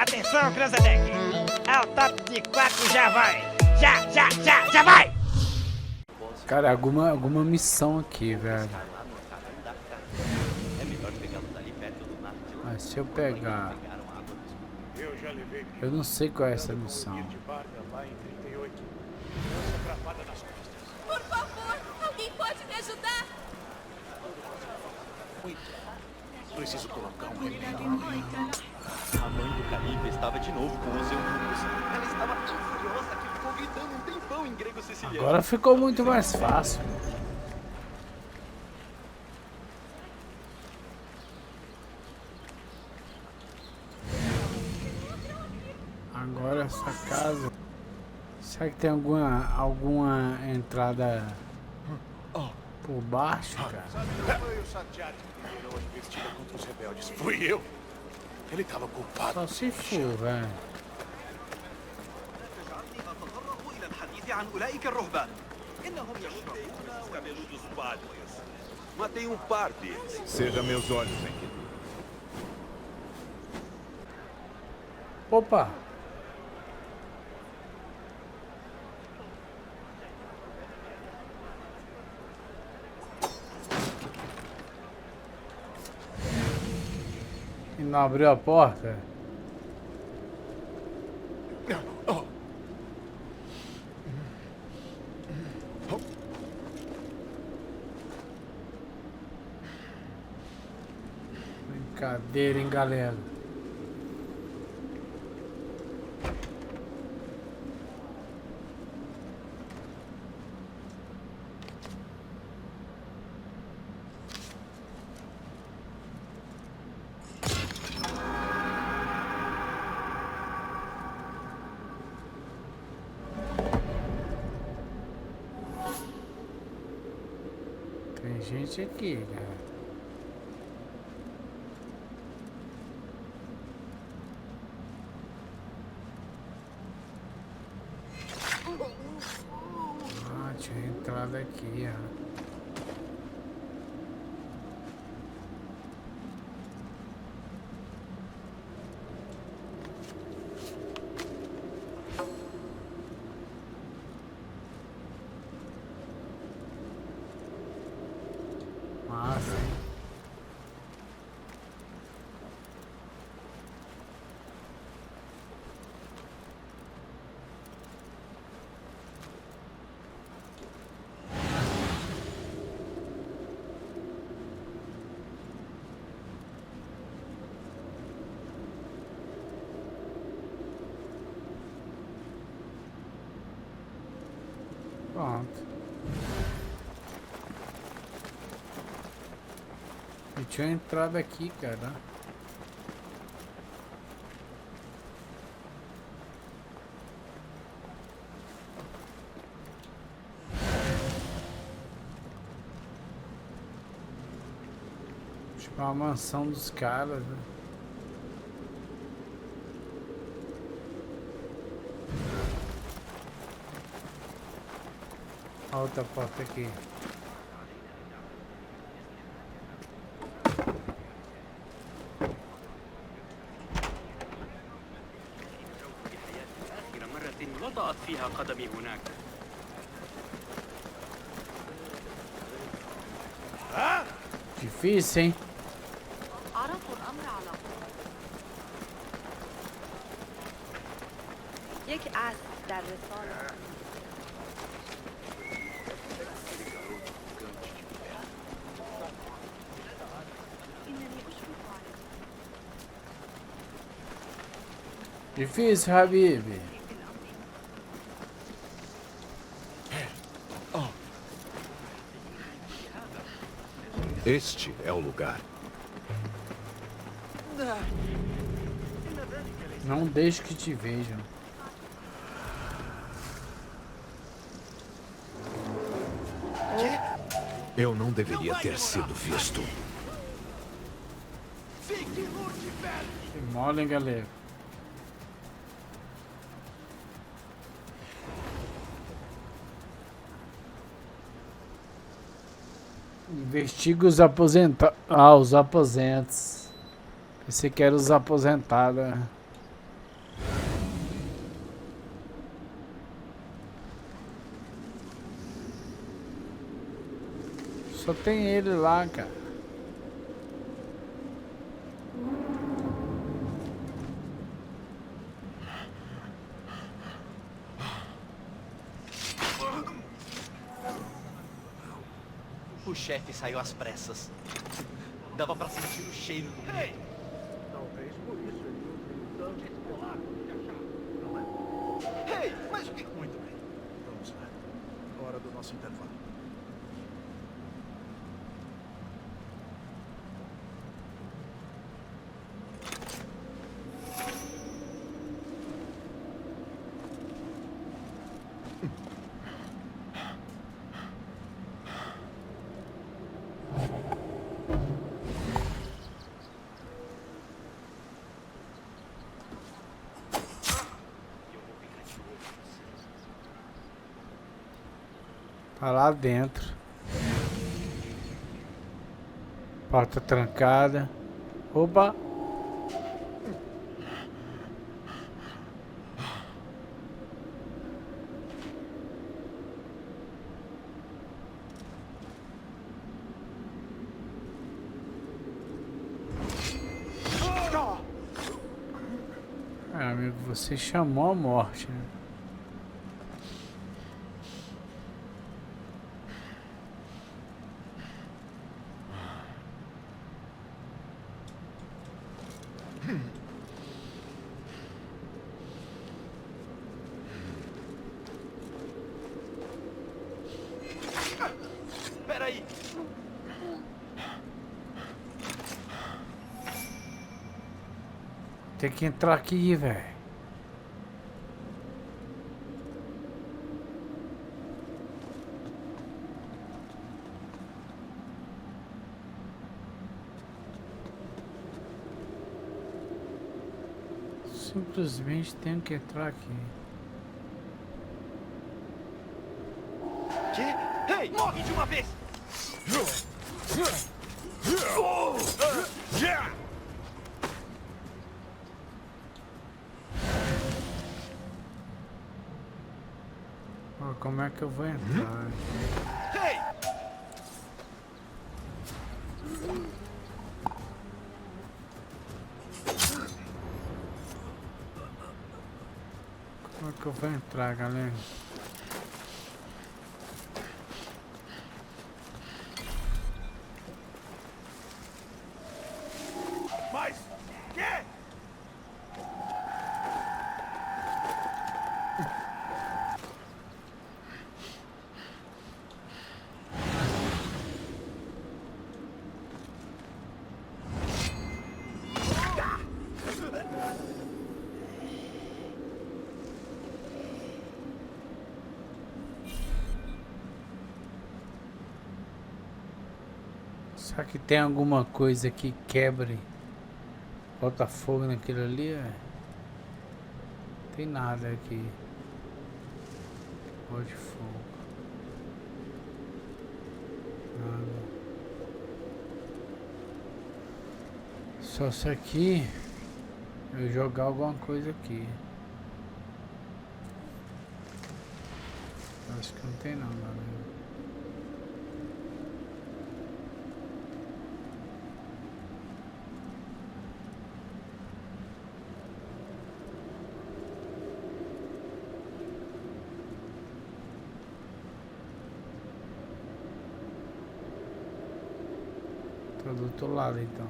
Atenção, Cranzebeck. Ao top de 4 já vai. Já vai. Cara, alguma missão aqui, velho. Mas se eu pegar... Eu não sei qual é essa missão. Por favor, alguém pode me ajudar? Preciso colocar um remédio. A mãe do Caribe estava de novo com os eunucos. Ela estava tão furiosa que ficou gritando um tempão em grego siciliano. Agora ficou muito mais fácil. Agora essa casa... Será que tem alguma entrada por baixo, cara? Foi o Santiago que virou a investida contra os rebeldes. Fui eu. Ele estava culpado. Só se for, velho. Matei um par deles. Seja meus olhos, Enkidu. Opa! E não abriu a porta? Brincadeira, hein, galera? Tem gente aqui, cara. Ah, tinha entrada aqui, ó. Massa, hein? Pronto. E tinha entrada aqui, cara. Tipo uma mansão dos caras, né? A outra porta aqui. وضعت فيها قدمي هناك. Difícil, hein? عرضوا الأمر على یک اسب در رسال Difícil, Habib. Este é o lugar. Não deixe que te vejam. Eu não deveria ter sido visto. Que mole, hein, galera? Investiga os aposentados. Ah, os aposentos. Pensei que era os aposentados. Né? Só tem ele lá, cara. O chefe saiu às pressas. Dava pra sentir o cheiro do meio. Talvez por isso ele não tenha tanto pelado de achar, não é? Ei, mas o que... Muito bem. Vamos lá. Hora do nosso intervalo. Tá lá dentro. Porta trancada. Opa! Amigo, você chamou a morte, né? Peraí. Tem que entrar aqui, velho. Simplesmente tenho que entrar aqui. Que? Ei, morre de uma vez! Ó, como é que eu vou entrar? Ei! Como é que eu vou entrar, galera? Mas, quê? Será que tem alguma coisa que quebre? Bota fogo naquilo ali, é? Tem nada aqui. Pode fogo. Nada. Só se aqui eu jogar alguma coisa aqui. Acho que não tem nada, né? Tá do outro lado então.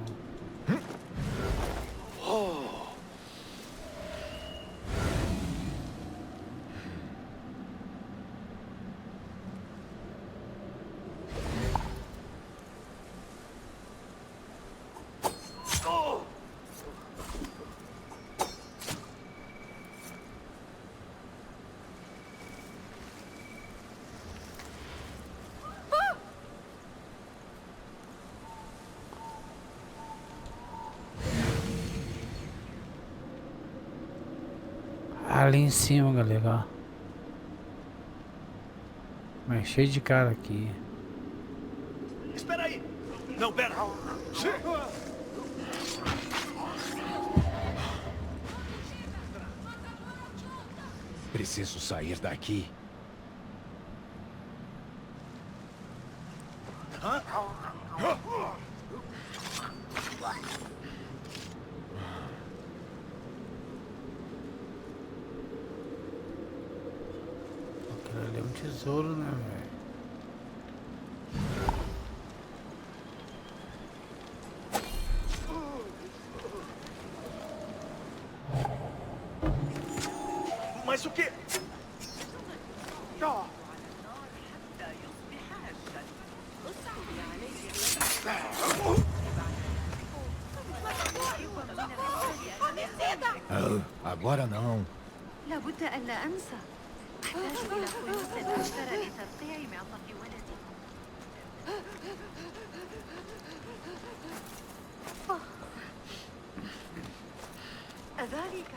Ali em cima, galera, ó. Mas cheio de cara aqui. Espera aí! Não, pera! Preciso sair daqui. Hã? tesouro, né, velho? Mas o quê? Agora não. لابد أن لا أنسى. أحتاج إلى فلوس أكثر لترقيع معطف ولدي. أذلك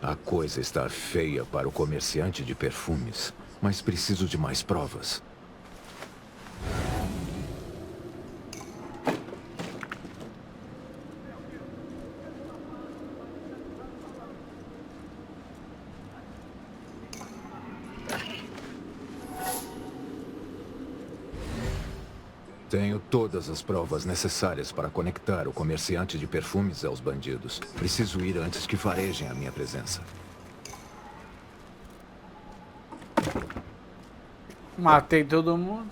A coisa está feia para o comerciante de perfumes, mas preciso de mais provas. Tenho todas as provas necessárias para conectar o comerciante de perfumes aos bandidos. Preciso ir antes que farejem a minha presença. Matei todo mundo.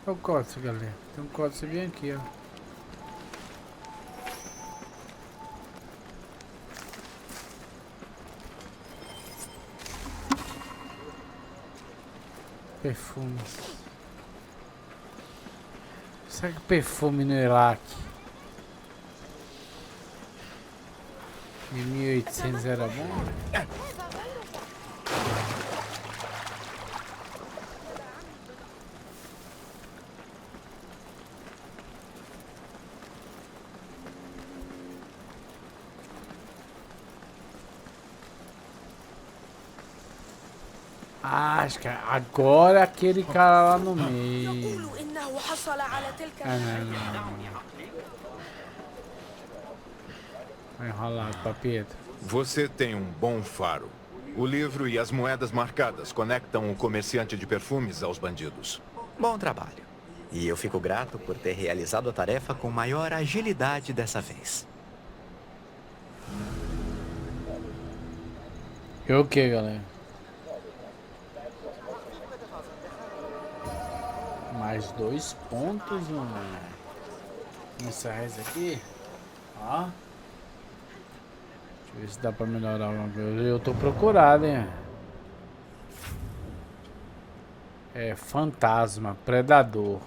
Olha o código, galera. Tem um código bem aqui, ó. Perfumes. Será que perfume no Iraque em 1800 era bom? Acho que agora aquele cara lá no meio. Não. Vai enrolar, papito. Você tem um bom faro. O livro e as moedas marcadas conectam o comerciante de perfumes aos bandidos. Bom trabalho. E eu fico grato por ter realizado a tarefa com maior agilidade dessa vez. E o que, galera? Mais 2 pontos, mano. Vamos encerrar isso aqui. Ó. Deixa eu ver se dá pra melhorar alguma coisa. Eu tô procurado, hein. É, fantasma, predador.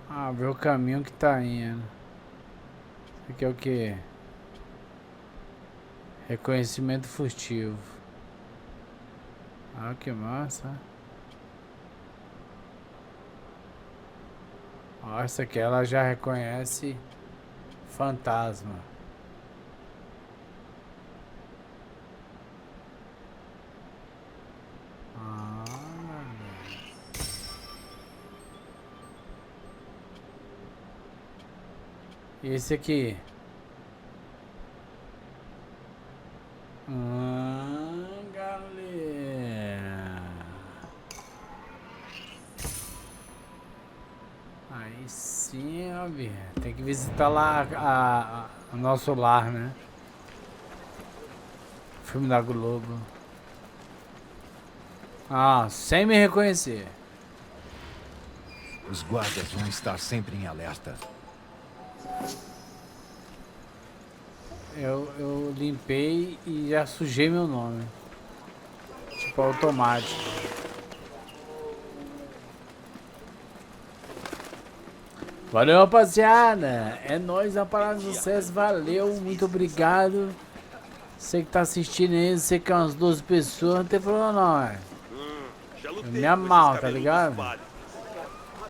Ah, ver o caminho que tá indo. Isso aqui é o que? Reconhecimento furtivo. Ah, que massa. Ó, essa aqui ela já reconhece fantasma. Ah, e esse aqui? Galera. Aí sim, ó, bicho. Tem que visitar lá o nosso lar, né? Filme da Globo. Ah, sem me reconhecer. Os guardas vão estar sempre em alerta. Eu limpei e já sujei meu nome. Tipo automático. Valeu, rapaziada. É nóis na parada do sucesso. Valeu, muito obrigado. Você que tá assistindo aí, você que é umas 12 pessoas, não tem problema não, é. Eu me amarro, tá ligado?